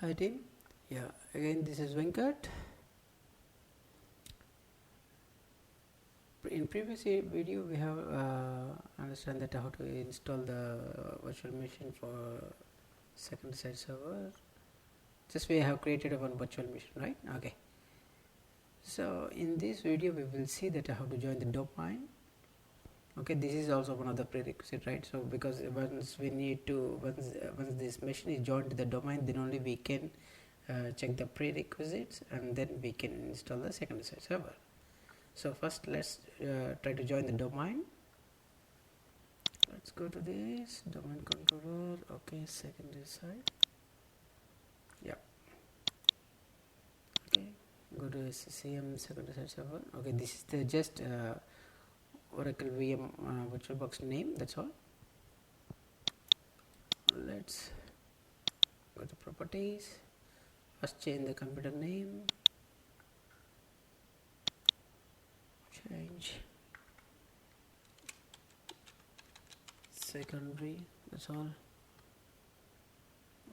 Hi team, yeah, again this is Venkat. In previous video we have understand that how to install the virtual machine for second site server. Just we have created one virtual machine, right? Okay, so in this video we will see that how to join the domain. Okay, this is also one of the prerequisite, right? So because once we need to once this machine is joined to the domain, then only we can check the prerequisites and then we can install the second site server. So first let's try to join the domain. Let's go to this domain controller. Okay, secondary site. Yeah. Okay, go to Sccm secondary site server. Okay, this is the just Oracle VM VirtualBox name. That's all. Let's go to properties. First change the computer name. Change secondary. That's all.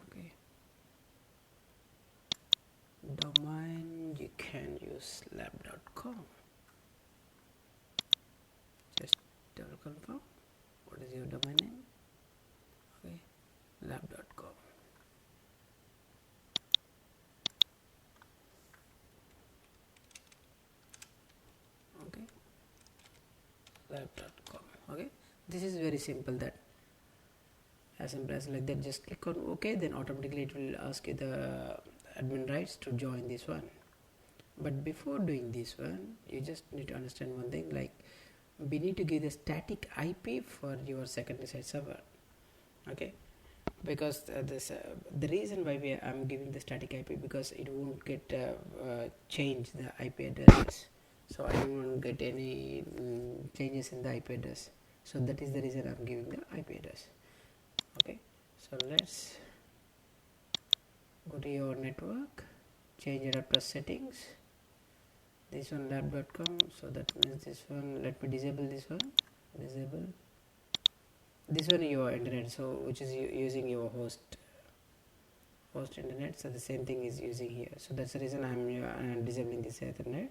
Okay. Domain, you can use lab.com. Just double confirm. What is your domain name? Okay, lab.com. Okay, lab.com. Okay, this is very simple. That as simple as like that. Just click on OK, then automatically it will ask you the admin rights to join this one. But before doing this one, you just need to understand one thing, like we need to give the static IP for your secondary site server. Okay, because the reason why I'm giving the static IP, because it won't get change the IP addresses. So I won't get any changes in the IP address. So that is the reason I'm giving the IP address. Okay, so let's go to your network, change adapter settings. This one lab.com, so that means this one, let me disable this one, disable this one your internet, so which is using your host internet, so the same thing is using here. So that's the reason I'm disabling this Ethernet,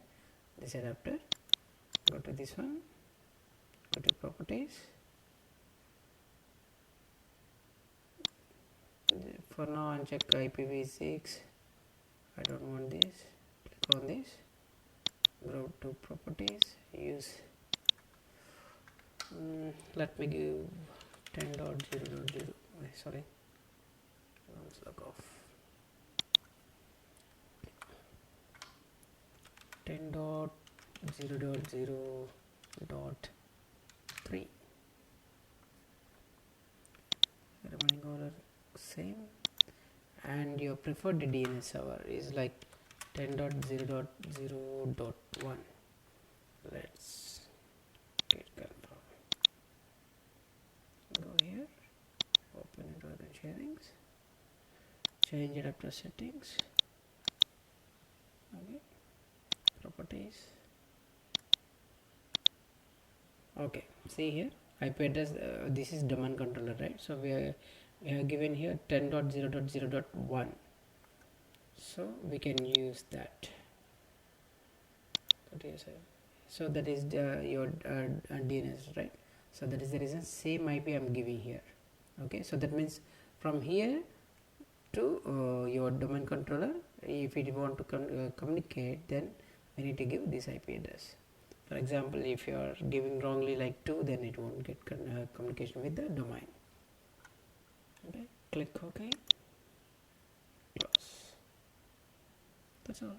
this adapter. Go to this one, go to properties. For now uncheck IPv6. I don't want this. Click on this, go to properties, use let me give 10.0.0. sorry, let's log off. 10.0.0.3. remaining all are same, and your preferred DNS server is like 10.0.0.1. let's get confirm. Go here, open network and sharings, change adapter settings. Okay, properties. Okay, see here IP address, this is domain controller, right? So we have given here 10.0.0.1, so we can use that. So that is your DNS, right? So that is the reason same IP I'm giving here. Okay, so that means from here to your domain controller, if you want to communicate, then we need to give this IP address. For example, if you are giving wrongly like 2, then it won't get communication with the domain. Okay, click OK, close. That's all.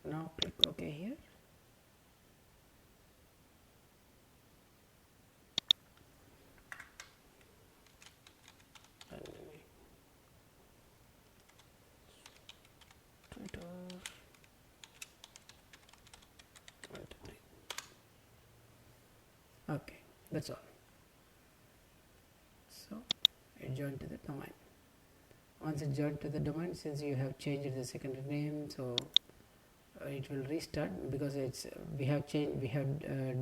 Now click OK here. Twitter. Okay, that's all. So it joined to the domain. Once it joined to the domain, since you have changed the secondary name, so it will restart, because it's we have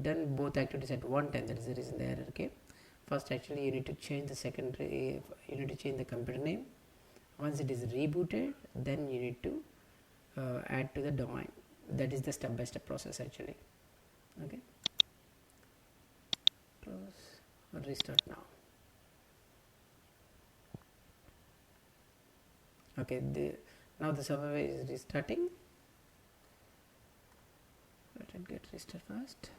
done both activities at one time. That is the reason the error came. First, actually, you need to change the secondary. You need to change the computer name. Once it is rebooted, then you need to add to the domain. That is the step-by-step process actually. Okay, close or restart now. Okay, now the server is restarting. Let it get restart first.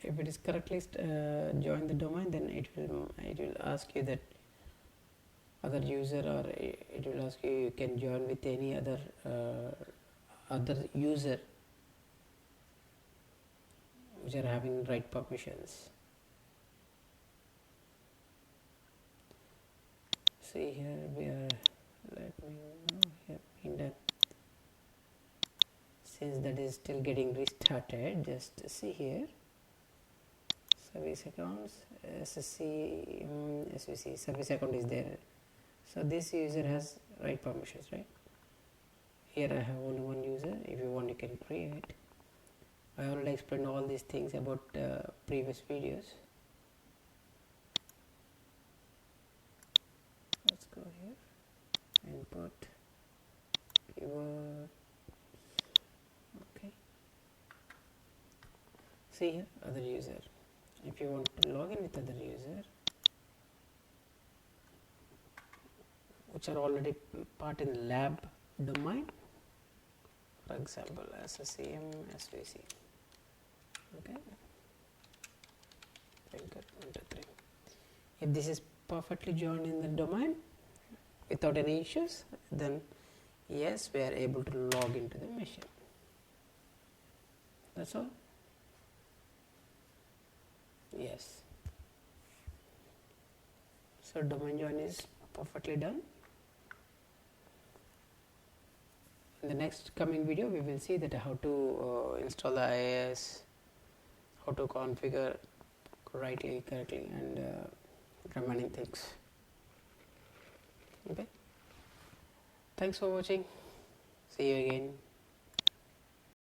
If it is correctly join the domain, then it will ask you that other user, or it will ask you can join with any other user which are having right permissions. See here we are, let me know here being done. Since that is still getting restarted, just see here, service accounts, Sccm, SVC, service account is there. So this user has right permissions, right? Here I have only one user. If you want, you can create. I already explained all these things about previous videos. Let's go here, input, keyword. Okay. See here, other user. If you want to log in with other user, which are already part in the lab domain, for example, Sccm, SVC. Okay. If this is perfectly joined in the domain without any issues, then yes, we are able to log into the machine. That's all. Yes. So domain join is perfectly done. In the next coming video, we will see that how to install the IIS, how to configure correctly, and remaining things. Okay. Thanks for watching. See you again.